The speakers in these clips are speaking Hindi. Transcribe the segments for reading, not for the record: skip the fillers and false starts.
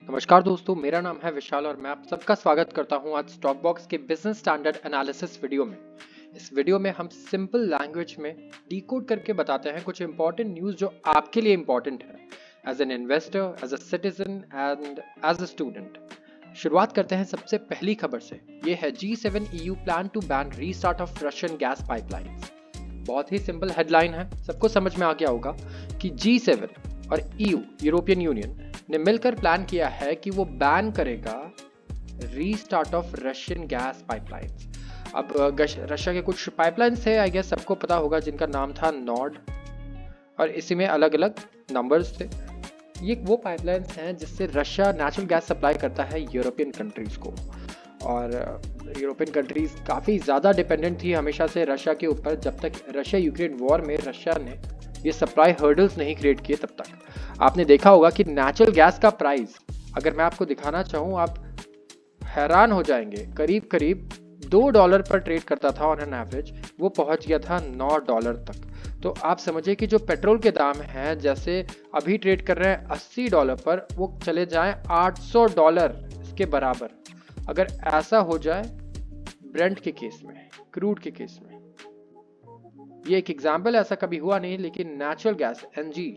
नमस्कार दोस्तों, मेरा नाम है विशाल और मैं आप सबका स्वागत करता हूं आज स्टॉक बॉक्स के बिजनेस स्टैंडर्ड एनालिसिस वीडियो में। इस वीडियो में हम सिंपल लैंग्वेज में डिकोड करके बताते हैं कुछ इंपॉर्टेंट न्यूज़ जो आपके लिए इंपॉर्टेंट है as an investor, as a citizen and as a student. शुरुआत करते हैं सबसे पहली खबर से। ये है G7 EU plan to ban restart of Russian gas pipelines. बहुत ही सिंपल हेडलाइन है, सबको समझ में आ गया होगा कि G7 और EU यूरोपियन यूनियन ने मिलकर प्लान किया है कि वो बैन करेगा restart of Russian gas pipelines. अब रशिया के कुछ पाइपलाइंस है, आई गेस सबको पता होगा, जिनका नाम था नॉर्ड और इसी में अलग अलग नंबर्स थे। ये वो पाइपलाइंस हैं जिससे रशिया नेचुरल गैस सप्लाई करता है यूरोपियन कंट्रीज को, और यूरोपियन कंट्रीज काफ़ी ज़्यादा डिपेंडेंट थी हमेशा से रशिया के ऊपर। जब तक रशिया यूक्रेन वॉर में रशिया ने ये सप्लाई हर्डल्स नहीं क्रिएट किए तब तक। आपने देखा होगा कि नेचुरल गैस का प्राइस, अगर मैं आपको दिखाना चाहूँ आप हैरान हो जाएंगे, करीब करीब $2 पर ट्रेड करता था ऑन एन एवरेज, वो पहुंच गया था $9 तक। तो आप समझिए कि जो पेट्रोल के दाम हैं, जैसे अभी ट्रेड कर रहे हैं $80 पर, वो चले जाएं $800 इसके बराबर। अगर ऐसा हो जाए ब्रेंट के केस में, क्रूड के केस में, ये एक एग्जाम्पल, ऐसा कभी हुआ नहीं, लेकिन नेचुरल गैस NG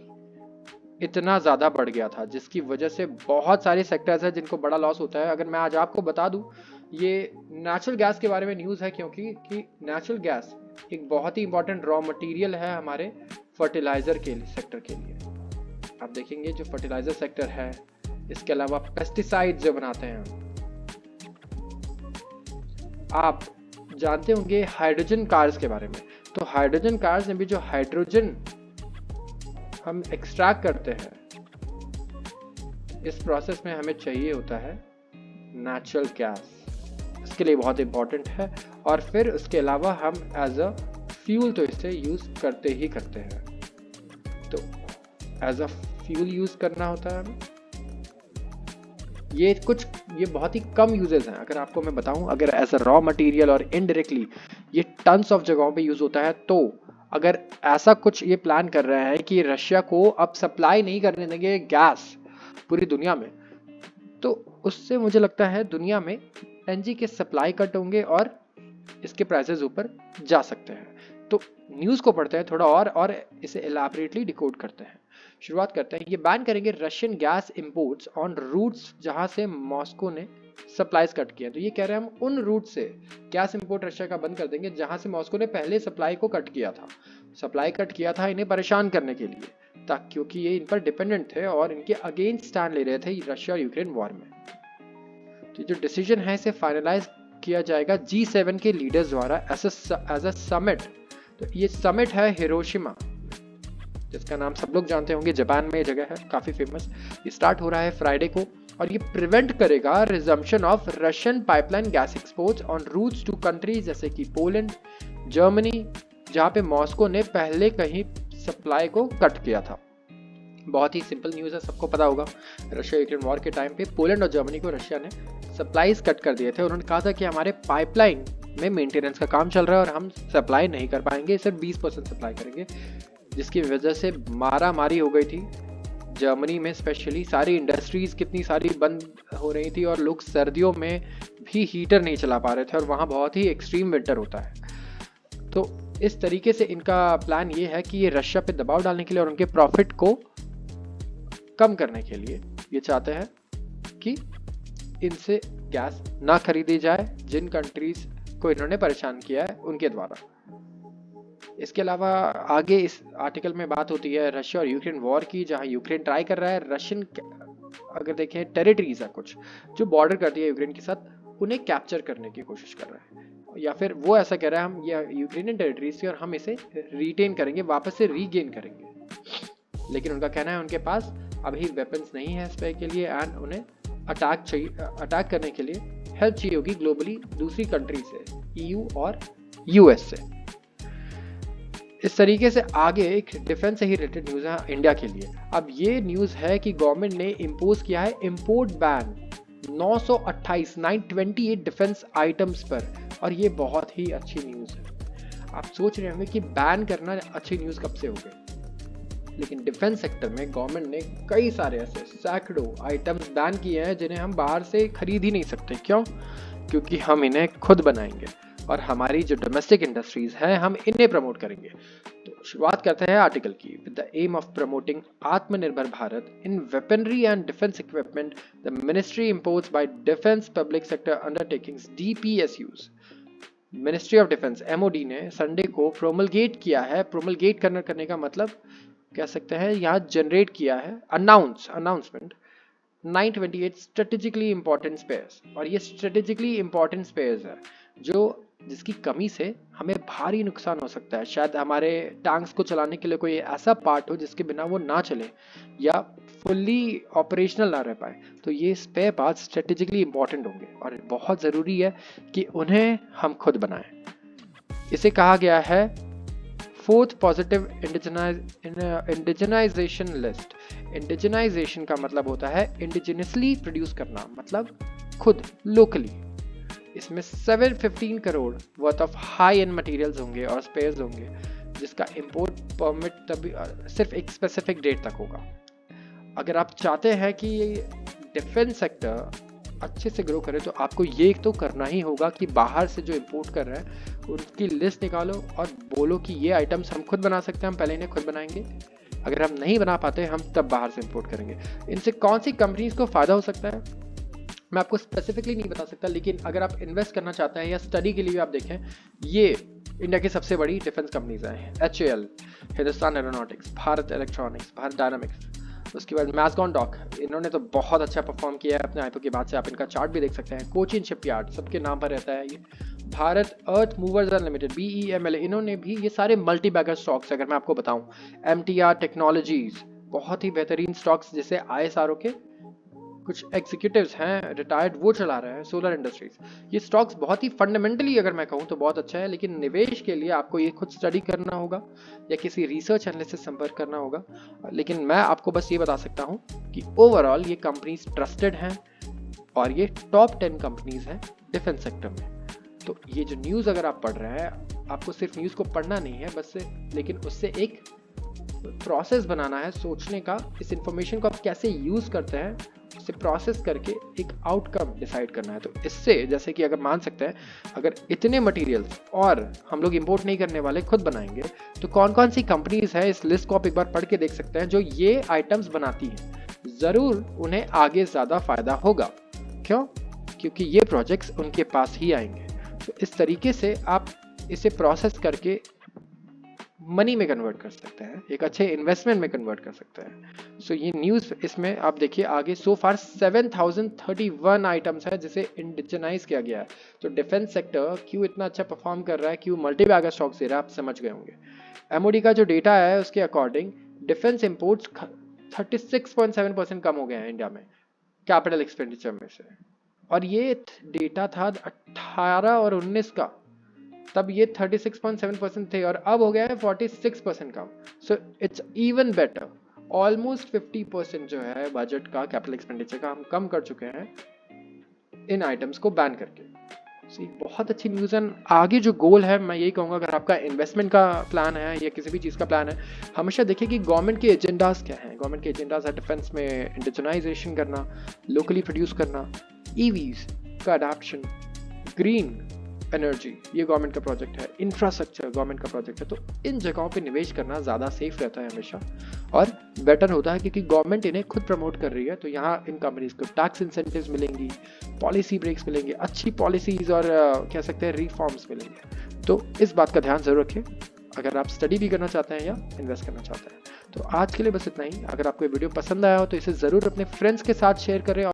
इतना ज्यादा बढ़ गया था जिसकी वजह से बहुत सारे सेक्टर्स हैं जिनको बड़ा लॉस होता है। अगर मैं आज आपको बता दूं, ये नेचुरल गैस के बारे में न्यूज़ है क्योंकि नेचुरल गैस एक बहुत ही इंपॉर्टेंट रॉ मटेरियल है हमारे फर्टिलाइजर के सेक्टर के लिए। आप देखेंगे जो फर्टिलाइजर सेक्टर है, इसके अलावा पेस्टिसाइड जो बनाते हैं, आप जानते होंगे हाइड्रोजन कार्स के बारे में। तो हाइड्रोजन कार्स में भी जो हाइड्रोजन हम एक्सट्रैक्ट करते हैं, इस प्रोसेस में हमें चाहिए होता है नेचुरल गैस, इसके लिए बहुत इंपॉर्टेंट है। और फिर उसके अलावा हम एज अ फ्यूल तो इसे यूज करते ही करते हैं। तो एज अ फ्यूल यूज करना होता है हमें। ये बहुत ही कम यूजेस हैं। अगर आपको मैं बताऊं, अगर एज अ रॉ मटेरियल और इनडायरेक्टली ये टन्स ऑफ जगहों पे यूज होता है, तो अगर ऐसा कुछ ये प्लान कर रहे हैं कि रशिया को अब सप्लाई नहीं करने देंगे गैस पूरी दुनिया में, तो उससे मुझे लगता है दुनिया में LNG के सप्लाई कट होंगे और इसके प्राइसेस ऊपर जा सकते हैं। तो न्यूज़ को पढ़ते हैं थोड़ा और इसे एलैबोरेटली डिकोड करते हैं। शुरुआत करते हैं। ये बैन करेंगे Russian gas imports on routes जहां से मॉस्को ने सप्लाईज कट किया। तो ये कह रहे हैं हम उन रूट से गैस इंपोर्ट रशिया का बंद कर देंगे जहां से मॉस्को ने पहले सप्लाई को कट किया था। सप्लाई कट किया था इन्हें परेशान करने के लिए, ताकि क्योंकि ये इन पर डिपेंडेंट थे और इनके अगेंस्ट स्टैंड ले रहे थे रशिया और यूक्रेन वॉर में। तो जो डिसीजन है इसे फाइनलाइज किया जाएगा G7 के लीडर्स द्वारा एज अ समिट। तो ये समिट है हिरोशिमा, जिसका नाम सब लोग जानते होंगे, जापान में जगह है, काफी फेमस। ये स्टार्ट हो रहा है फ्राइडे को और ये प्रिवेंट करेगा resumption of Russian pipeline gas exports on routes to countries जैसे कि पोलैंड, जर्मनी, जहां पे मॉस्को ने पहले कहीं सप्लाई को कट किया था। बहुत ही सिंपल न्यूज़ है, सबको पता होगा रशिया यूक्रेन वॉर के टाइम पे पोलैंड और जर्मनी को रशिया ने सप्लाईज कट कर दिए थे। उन्होंने कहा था कि हमारे पाइपलाइन में मेंटेनेंस का काम चल रहा है और हम सप्लाई नहीं कर पाएंगे, सिर्फ 20% सप्लाई करेंगे, जिसकी वजह से मारा मारी हो गई थी जर्मनी में। स्पेशली सारी इंडस्ट्रीज कितनी सारी बंद हो रही थी और लोग सर्दियों में भी हीटर नहीं चला पा रहे थे और वहाँ बहुत ही एक्सट्रीम विंटर होता है। तो इस तरीके से इनका प्लान ये है कि ये रशिया पे दबाव डालने के लिए और उनके प्रॉफिट को कम करने के लिए ये चाहते हैं कि इनसे गैस ना खरीदी जाए जिन कंट्रीज को इन्होंने परेशान किया है उनके द्वारा। इसके अलावा आगे इस आर्टिकल में बात होती है रशिया और यूक्रेन वॉर की, जहां यूक्रेन ट्राई कर रहा है रशियन, अगर देखें टेरिटरीज है कुछ जो बॉर्डर करती है यूक्रेन के साथ, उन्हें कैप्चर करने की कोशिश कर रहा है, या फिर वो ऐसा कह रहा है हम ये यूक्रेनियन टेरिटरीज थी और हम इसे रिटेन करेंगे, वापस से रीगेन करेंगे। लेकिन उनका कहना है उनके पास अभी वेपन्स नहीं है इस पे के लिए, एंड उन्हें अटैक करने के लिए हेल्प चाहिए होगी ग्लोबली दूसरी कंट्री से, EU और US से। इस तरीके से आगे एक डिफेंस से ही रिलेटेड न्यूज़ है इंडिया के लिए। अब ये न्यूज़ है कि गवर्नमेंट ने इम्पोज किया है इंपोर्ट बैन 928 डिफेंस आइटम्स पर, और ये बहुत ही अच्छी न्यूज़ है। आप सोच रहे होंगे कि बैन करना अच्छी न्यूज़ कब से हो गई। लेकिन डिफेंस सेक्टर में गवर्नमेंट ने कई सारे ऐसे सैकड़ों आइटम्स बैन किए हैं जिन्हें हम बाहर से खरीद ही नहीं सकते। क्यों? क्योंकि हम इन्हें खुद बनाएंगे और हमारी जो डोमेस्टिक इंडस्ट्रीज हैं हम इन्हें प्रमोट करेंगे। तो शुरुआत करते हैं आर्टिकल की। With the aim of promoting Atmanirbhar Bharat in weaponry and defence equipment, the ministry imports by defence public sector undertakings DPSUs, ministry of defence MOD ने संडे को प्रोमलगेट किया है। प्रोमलगेट करने का मतलब कह सकते हैं यहाँ जनरेट किया है, अनाउंसमेंट 928 स्ट्रेटेजिकली इंपॉर्टेंट स्पेयर्स। और ये स्ट्रेटेजिकली इंपॉर्टेंट स्पेयर्स है जिसकी कमी से हमें भारी नुकसान हो सकता है। शायद हमारे टैंक्स को चलाने के लिए कोई ऐसा पार्ट हो जिसके बिना वो ना चले या फुल्ली ऑपरेशनल ना रह पाए, तो ये स्पेयर पार्ट्स स्ट्रेटेजिकली इंपॉर्टेंट होंगे और बहुत ज़रूरी है कि उन्हें हम खुद बनाएं। इसे कहा गया है fourth positive indigenisation list. Indigenisation का मतलब होता है इंडिजिनसली प्रोड्यूस करना, मतलब खुद लोकली। इसमें 715 crore worth of high and materials होंगे और स्पेयर्स होंगे, जिसका इंपोर्ट परमिट तभी सिर्फ एक स्पेसिफिक डेट तक होगा। अगर आप चाहते हैं कि डिफेंस सेक्टर अच्छे से ग्रो करे तो आपको ये तो करना ही होगा कि बाहर से जो इंपोर्ट कर रहे हैं उनकी लिस्ट निकालो और बोलो कि ये आइटम्स हम खुद बना सकते हैं, हम पहले इन्हें खुद बनाएंगे। अगर हम नहीं बना पाते हम तब बाहर से इंपोर्ट करेंगे। इनसे कौन सी कंपनीज को फायदा हो सकता है मैं आपको स्पेसिफिकली नहीं बता सकता, लेकिन अगर आप इन्वेस्ट करना चाहते हैं या स्टडी के लिए भी आप देखें, ये इंडिया की सबसे बड़ी डिफेंस कंपनीज हैं। HAL, Hindustan aeronautics, Bharat electronics, Bharat dynamics, उसके बाद मैसगॉन डॉक, इन्होंने तो बहुत अच्छा परफॉर्म किया है अपने IPO के बाद से। आप इनका चार्ट भी देख सकते हैं। कोचिन शिपयार्ड सबके नाम पर रहता है ये। भारत अर्थ मूवर्स अनलिमिटेड BEML, इन्होंने भी, ये सारे मल्टी बैगर स्टॉक्स अगर मैं आपको बताऊं। MTR टेक्नोलॉजीज, बहुत ही बेहतरीन स्टॉक्स जिसे ISRO के कुछ एग्जीक्यूटिव्स हैं रिटायर्ड, वो चला रहे हैं। सोलर इंडस्ट्रीज, ये स्टॉक्स बहुत ही फंडामेंटली अगर मैं कहूँ तो बहुत अच्छा है, लेकिन निवेश के लिए आपको ये खुद स्टडी करना होगा या किसी रिसर्च एनालिस्ट से संपर्क करना होगा। लेकिन मैं आपको बस ये बता सकता हूँ कि ओवरऑल ये कंपनीज ट्रस्टेड हैं और ये टॉप 10 कंपनीज हैं डिफेंस सेक्टर में। तो ये जो न्यूज़ अगर आप पढ़ रहे हैं, आपको सिर्फ न्यूज़ को पढ़ना नहीं है बस से, लेकिन उससे एक प्रोसेस बनाना है सोचने का। इस इंफॉर्मेशन को आप कैसे यूज़ करते हैं उसे प्रोसेस करके एक आउटकम डिसाइड करना है। तो इससे जैसे कि अगर मान सकते हैं, अगर इतने मटेरियल्स और हम लोग इंपोर्ट नहीं करने वाले, खुद बनाएंगे, तो कौन कौन सी कंपनीज है इस लिस्ट को आप एक बार पढ़ के देख सकते हैं जो ये आइटम्स बनाती हैं। ज़रूर उन्हें आगे ज़्यादा फायदा होगा। क्यों? क्योंकि ये प्रोजेक्ट्स उनके पास ही आएंगे। तो इस तरीके से आप इसे प्रोसेस करके मनी में कन्वर्ट कर सकते हैं, एक अच्छे इन्वेस्टमेंट में कन्वर्ट कर सकते हैं। सो ये न्यूज़ इसमें आप देखिए आगे, सो फार 7031 आइटम्स है जिसे इंडिजिनाइज किया गया है। तो डिफेंस सेक्टर क्यों इतना अच्छा परफॉर्म कर रहा है, क्यों मल्टी बैगर स्टॉक्स दे रहा है, आप समझ गए होंगे। MOD का जो डेटा है उसके अकॉर्डिंग डिफेंस इंपोर्ट्स 36.7% कम हो गए हैं इंडिया में कैपिटल एक्सपेंडिचर में से, और ये डेटा था 18 और 19 का, तब ये 36.7% थे और अब हो गया है 46% कम। So it's even better, almost 50% जो है बजट का, कैपिटल एक्सपेंडिचर का हम कम कर चुके हैं इन आइटम्स को बैन करके। सो बहुत अच्छी न्यूज़ है। आगे जो गोल है मैं यही कहूँगा, अगर आपका इन्वेस्टमेंट का प्लान है या किसी भी चीज़ का प्लान है, हमेशा देखिए कि गवर्नमेंट के एजेंडाज क्या हैं। गवर्नमेंट के एजेंडाज है डिफेंस में इंडिजिनाइजेशन करना, लोकली प्रोड्यूस करना, EVs का अडॉप्शन, ग्रीन एनर्जी ये गवर्नमेंट का प्रोजेक्ट है, इंफ्रास्ट्रक्चर गवर्नमेंट का प्रोजेक्ट है। तो इन जगहों पे निवेश करना ज़्यादा सेफ रहता है हमेशा और बेटर होता है, क्योंकि गवर्नमेंट इन्हें खुद प्रमोट कर रही है। तो यहाँ इन कंपनीज को टैक्स इंसेंटिव्स मिलेंगी, पॉलिसी ब्रेक्स मिलेंगे, अच्छी पॉलिसीज़ और कह सकते हैं रिफॉर्म्स मिलेंगे। तो इस बात का ध्यान ज़रूर रखें अगर आप स्टडी भी करना चाहते हैं या इन्वेस्ट करना चाहते हैं। तो आज के लिए बस इतना ही। अगर आपको ये वीडियो पसंद आया हो तो इसे ज़रूर अपने फ्रेंड्स के साथ शेयर करें।